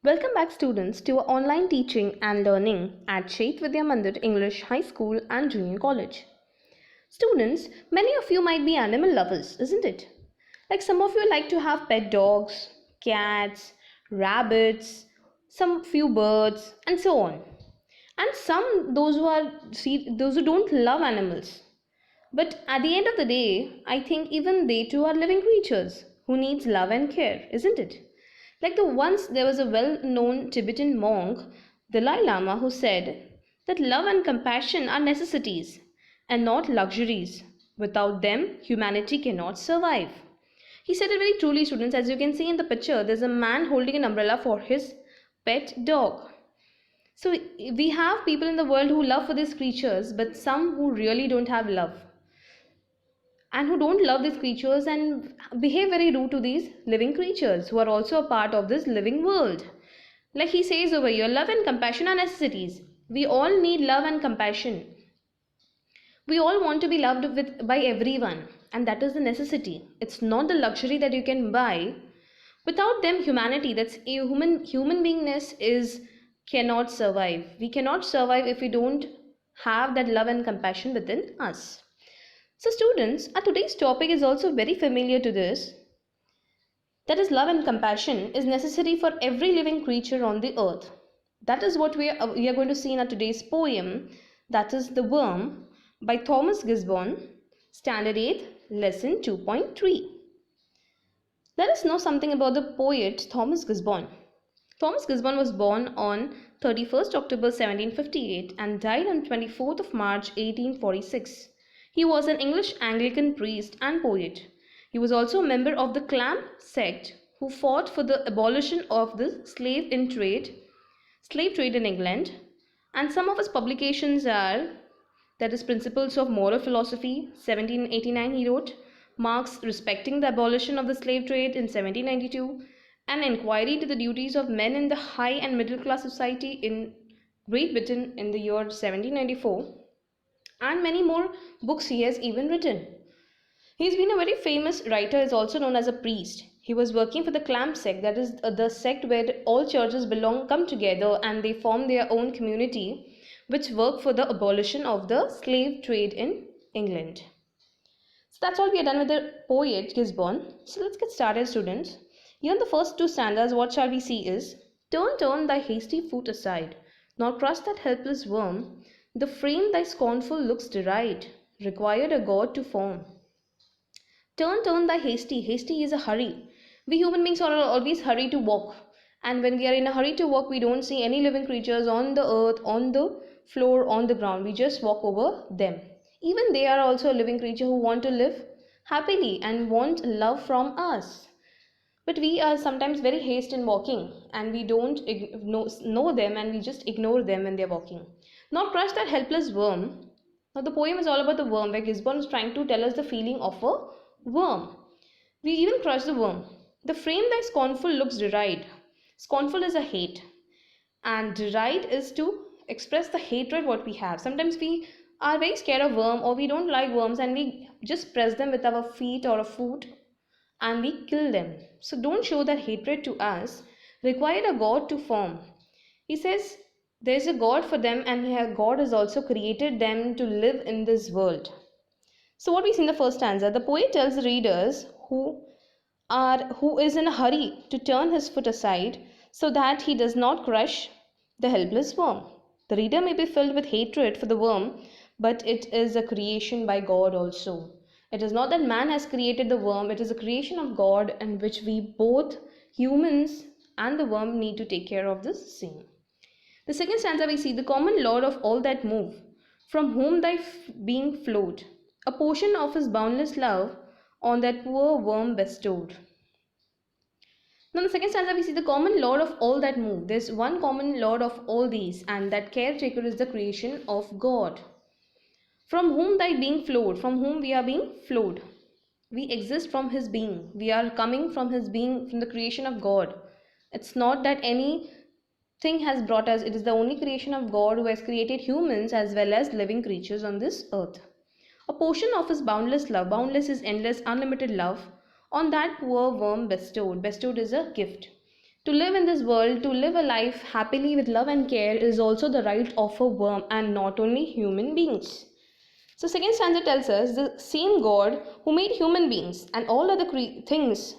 Welcome back students to our online teaching and learning at Shaith Vidya Mandir English High School and Junior College. Students, many of you might be animal lovers, isn't it? Like some of you like to have pet dogs, cats, rabbits, some few birds and so on. And some those who don't love animals. But at the end of the day, I think even they too are living creatures who needs love and care, isn't it? Like once there was a well-known Tibetan monk, Dalai Lama, who said that love and compassion are necessities and not luxuries. Without them, humanity cannot survive. He said it very truly, students. As you can see in the picture, there's a man holding an umbrella for his pet dog. So we have people in the world who love for these creatures, but some who really don't have love and who don't love these creatures and behave very rude to these living creatures who are also a part of this living world. Like he says over here, love and compassion are necessities. We all need love and compassion. We all want to be loved by everyone, and that is the necessity. It's not the luxury that you can buy. Without them, humanity, that's a human beingness, is cannot survive. We cannot survive if we don't have that love and compassion within us. So students, our today's topic is also very familiar to this. That is, love and compassion is necessary for every living creature on the earth. That is what we are going to see in our today's poem, that is The Worm by Thomas Gisborne, Standard 8, Lesson 2.3. Let us know something about the poet Thomas Gisborne. Thomas Gisborne was born on 31st October 1758 and died on 24th of March 1846. He was an English Anglican priest and poet. He was also a member of the Clamp sect who fought for the abolition of the slave trade in England. And some of his publications are, that is, Principles of Moral Philosophy, 1789 he wrote, Marx Respecting the Abolition of the Slave Trade in 1792, An Inquiry to the Duties of Men in the High and Middle Class Society in Great Britain in the year 1794, and many more books he has even written. He's been a very famous writer, is also known as a priest. He was working for the Clamp sect, that is the sect where all churches come together and they form their own community which work for the abolition of the slave trade in England. So that's all we are done with the poet Gisborne. So let's get started, students. Here in the first two stanzas, what shall we see is, turn thy hasty foot aside, nor crush that helpless worm. The frame thy scornful looks deride, required a god to form. Turn thy hasty. Hasty is a hurry. We human beings are always hurry to walk. And when we are in a hurry to walk, we don't see any living creatures on the earth, on the floor, on the ground. We just walk over them. Even they are also a living creature who want to live happily and want love from us. But we are sometimes very hasty in walking and we don't know them and we just ignore them when they're walking. Not crush that helpless worm. Now the poem is all about the worm, where Gisborne is trying to tell us the feeling of a worm. We even crush the worm. The frame thy scornful looks deride. Scornful is a hate, and deride is to express the hatred what we have. Sometimes we are very scared of worm or we don't like worms and we just press them with our feet or a foot and we kill them. So don't show that hatred to us. Required a god to form. He says there is a god for them and God has also created them to live in this world. So what we see in the first stanza, the poet tells the readers who is in a hurry to turn his foot aside so that he does not crush the helpless worm. The reader may be filled with hatred for the worm, but it is a creation by God also. It is not that man has created the worm, it is a creation of God in which we both, humans and the worm, need to take care of this same. The second stanza we see, the common lord of all that move, from whom thy being flowed, a portion of his boundless love on that poor worm bestowed. Now in the second stanza we see the common lord of all that move. There's one common lord of all these, and that caretaker is the creation of God. From whom thy being flowed, from whom we are being flowed. We exist from his being. We are coming from his being, from the creation of God. It's not that anything has brought us. It is the only creation of God who has created humans as well as living creatures on this earth. A portion of his boundless love. Boundless is endless, unlimited love. On that poor worm bestowed. Bestowed is a gift. To live in this world, to live a life happily with love and care, is also the right of a worm and not only human beings. So, second stanza tells us the same God who made human beings and all other things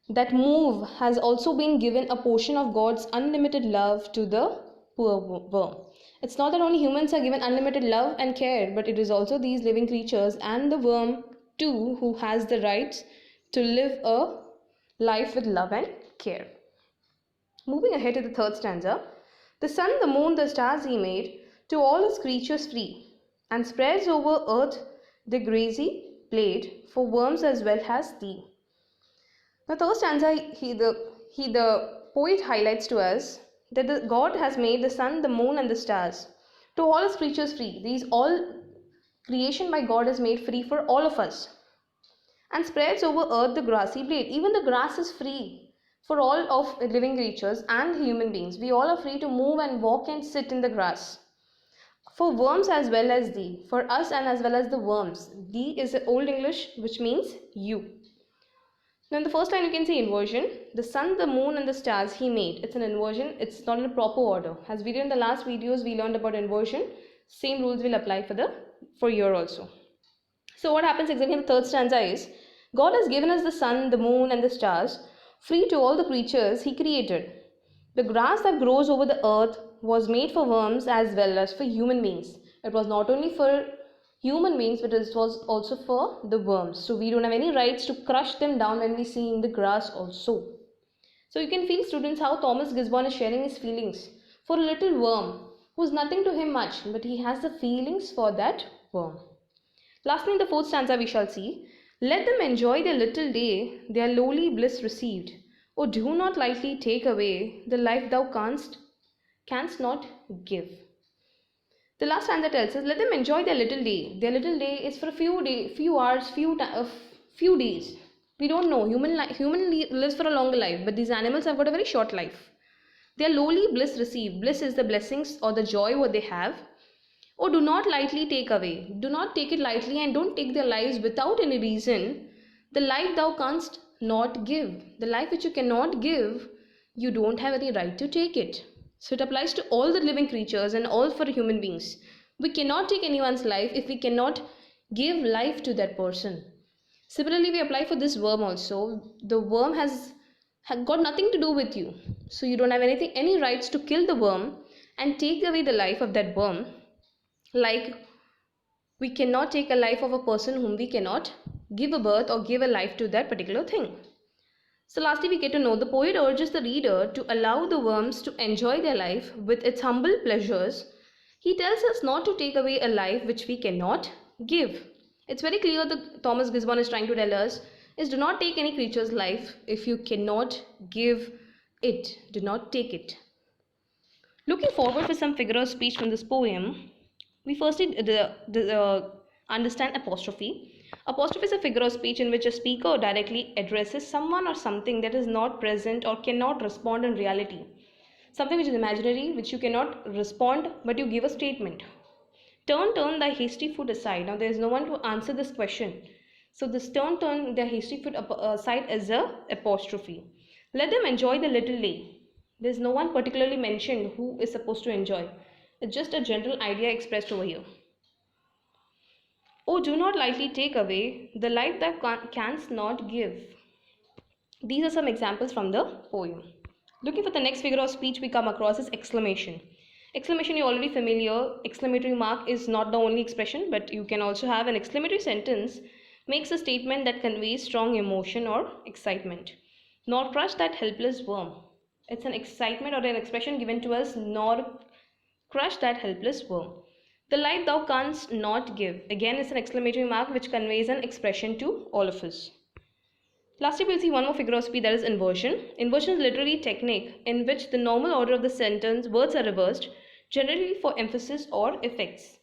that move has also been given a portion of God's unlimited love to the poor worm. It's not that only humans are given unlimited love and care, but it is also these living creatures and the worm too who has the rights to live a life with love and care. Moving ahead to the third stanza, the sun, the moon, the stars he made, to all his creatures free, and spreads over earth the grassy blade for worms as well as thee. Now, third stanza, the poet highlights to us that the God has made the sun, the moon, and the stars to all his creatures free. These all creation by God is made free for all of us, and spreads over earth the grassy blade. Even the grass is free for all of living creatures and human beings. We all are free to move and walk and sit in the grass. For worms as well as thee, for us and as well as the worms. Thee is the Old English which means you. Now in the first line you can see inversion. The sun, the moon and the stars he made. It's an inversion. It's not in a proper order. As we did in the last videos, we learned about inversion. Same rules will apply for here also. So what happens exactly in the third stanza is, God has given us the sun, the moon and the stars, free to all the creatures he created. The grass that grows over the earth was made for worms as well as for human beings. It was not only for human beings, but it was also for the worms. So we don't have any rights to crush them down when we see in the grass also. So you can feel, students, how Thomas Gisborne is sharing his feelings for a little worm who's nothing to him much, but he has the feelings for that worm. Lastly, in the fourth stanza we shall see, let them enjoy their little day, their lowly bliss received. Oh, do not lightly take away the life thou canst not give. The last stanza tells us, let them enjoy their little day. Their little day is for a few hours, few days. We don't know. Human lives for a longer life, but these animals have got a very short life. Their lowly bliss received. Bliss is the blessings or the joy what they have. Oh, do not lightly take away. Do not take it lightly and don't take their lives without any reason. The life thou canst not give. The life which you cannot give, you don't have any right to take it. So it applies to all the living creatures and all for human beings. We cannot take anyone's life if we cannot give life to that person. Similarly, we apply for this worm also. The worm has got nothing to do with you. So you don't have any rights to kill the worm and take away the life of that worm. Like we cannot take a life of a person whom we cannot give a birth or give a life to that particular thing. So lastly, we get to know the poet urges the reader to allow the worms to enjoy their life with its humble pleasures. He tells us not to take away a life which we cannot give. It's very clear that Thomas Gisborne is trying to tell us is, do not take any creature's life if you cannot give it. Do not take it. Looking forward for some figure of speech from this poem, we firstly understand apostrophe. Apostrophe is a figure of speech in which a speaker directly addresses someone or something that is not present or cannot respond in reality. Something which is imaginary, which you cannot respond, but you give a statement. Turn thy hasty foot aside. Now there is no one to answer this question. So this turn their hasty foot aside is a apostrophe. Let them enjoy the little day. There is no one particularly mentioned who is supposed to enjoy. It's just a general idea expressed over here. Oh, do not lightly take away the life that canst not give. These are some examples from the poem. Looking for the next figure of speech we come across is exclamation. Exclamation, you're already familiar. Exclamatory mark is not the only expression, but you can also have an exclamatory sentence makes a statement that conveys strong emotion or excitement. Nor crush that helpless worm. It's an excitement or an expression given to us, nor crush that helpless worm. The life thou canst not give. Again, it's an exclamatory mark which conveys an expression to all of us. Lastly, we'll see one more figure of speech, that is inversion. Inversion is a literary technique in which the normal order of the sentence words are reversed, generally for emphasis or effects.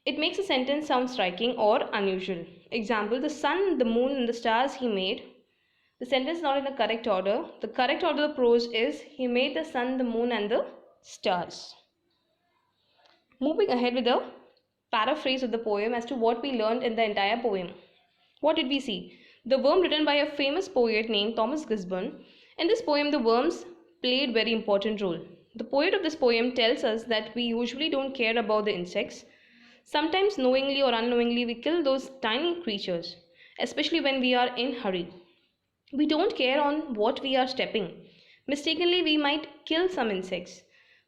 It makes a sentence sound striking or unusual. Example, the sun, the moon and the stars he made. The sentence is not in the correct order. The correct order of the prose is, he made the sun, the moon and the stars. Moving ahead with a paraphrase of the poem as to what we learned in the entire poem. What did we see? The Worm, written by a famous poet named Thomas Gisborne. In this poem, the worms played very important role. The poet of this poem tells us that we usually don't care about the insects. Sometimes knowingly or unknowingly we kill those tiny creatures, especially when we are in hurry. We don't care on what we are stepping. Mistakenly we might kill some insects.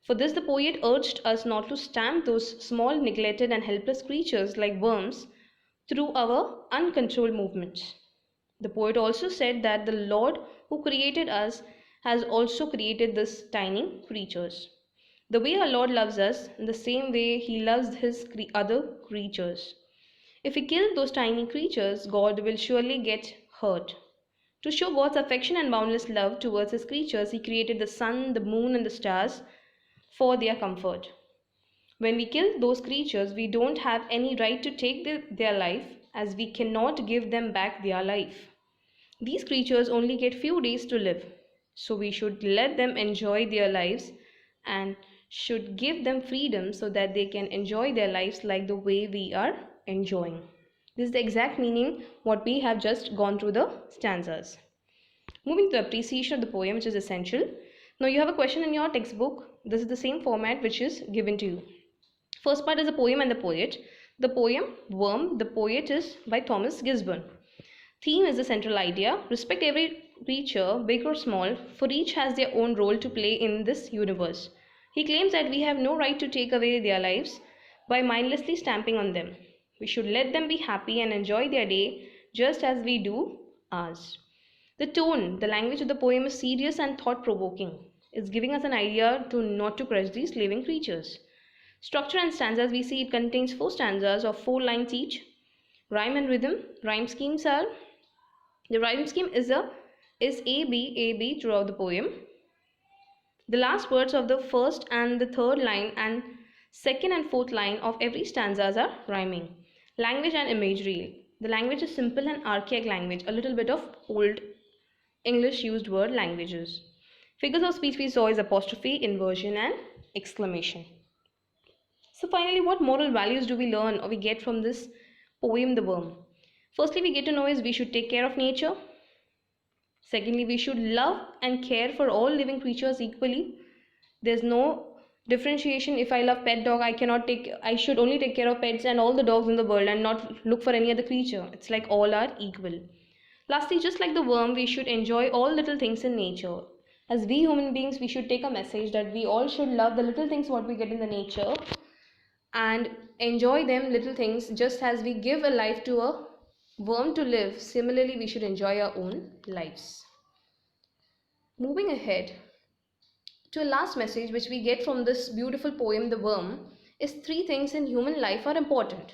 For this the poet urged us not to stamp those small neglected and helpless creatures like worms through our uncontrolled movements. The poet also said that the Lord who created us has also created these tiny creatures. The way our Lord loves us, in the same way He loves His other creatures. If we kill those tiny creatures, God will surely get hurt. To show God's affection and boundless love towards His creatures, He created the sun, the moon, and the stars for their comfort. When we kill those creatures, we don't have any right to take their life, as we cannot give them back their life. These creatures only get few days to live, so we should let them enjoy their lives and should give them freedom so that they can enjoy their lives like the way we are enjoying. This is the exact meaning what we have just gone through the stanzas. Moving to the appreciation of the poem, which is essential. Now you have a question in your textbook. This is the same format which is given to you. First part is the poem and the poet. The poem Worm, the poet is by Thomas Gisborne. Theme is the central idea. Respect every creature, big or small, for each has their own role to play in this universe. He claims that we have no right to take away their lives by mindlessly stamping on them. We should let them be happy and enjoy their day just as we do ours. The tone, the language of the poem is serious and thought-provoking. It's giving us an idea to not to crush these living creatures. Structure and stanzas, we see it contains 4 stanzas of 4 lines each. Rhyme and rhythm. Rhyme schemes are, the rhyme scheme is A-B throughout the poem. The last words of the first and the third line and second and fourth line of every stanzas are rhyming. Language and imagery. The language is simple and archaic language, a little bit of old English used word languages. Figures of speech we saw is apostrophe, inversion and exclamation. So finally, what moral values do we learn or we get from this poem, The Worm? Firstly, we get to know is we should take care of nature. Secondly, we should love and care for all living creatures equally. There's no differentiation. If I love pet dog, I should only take care of pets and all the dogs in the world and not look for any other creature. It's like all are equal. Lastly, just like the worm, we should enjoy all little things in nature. As we human beings, we should take a message that we all should love the little things what we get in the nature and enjoy them little things just as we give a life to a worm to live. Similarly, we should enjoy our own lives. Moving ahead to a last message which we get from this beautiful poem, The Worm, is 3 things in human life are important.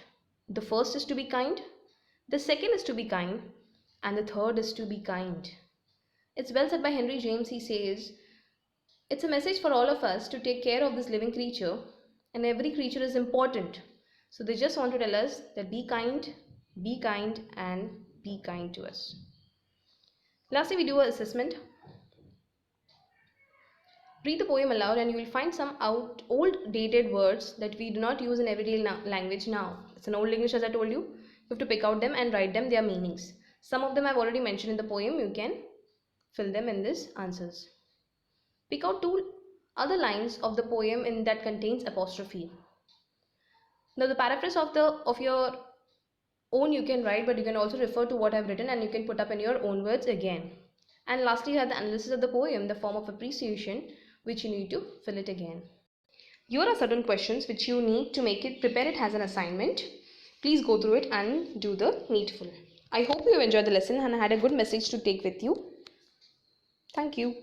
The first is to be kind, the second is to be kind, and the third is to be kind. It's well said by Henry James. He says, it's a message for all of us to take care of this living creature, and every creature is important. So they just want to tell us that be kind, and be kind to us. Lastly, we do an assessment. Read the poem aloud and you will find some old dated words that we do not use in everyday language now. It's an old English, as I told you. You have to pick out them and write them their meanings. Some of them I've already mentioned in the poem. You can fill them in these answers. Pick out 2 other lines of the poem in that contains apostrophe. Now the paraphrase of your own you can write, but you can also refer to what I've written and you can put up in your own words again. And lastly, you have the analysis of the poem, the form of appreciation, which you need to fill it again. Here are certain questions which you need to prepare it as an assignment. Please go through it and do the needful. I hope you have enjoyed the lesson and had a good message to take with you. Thank you.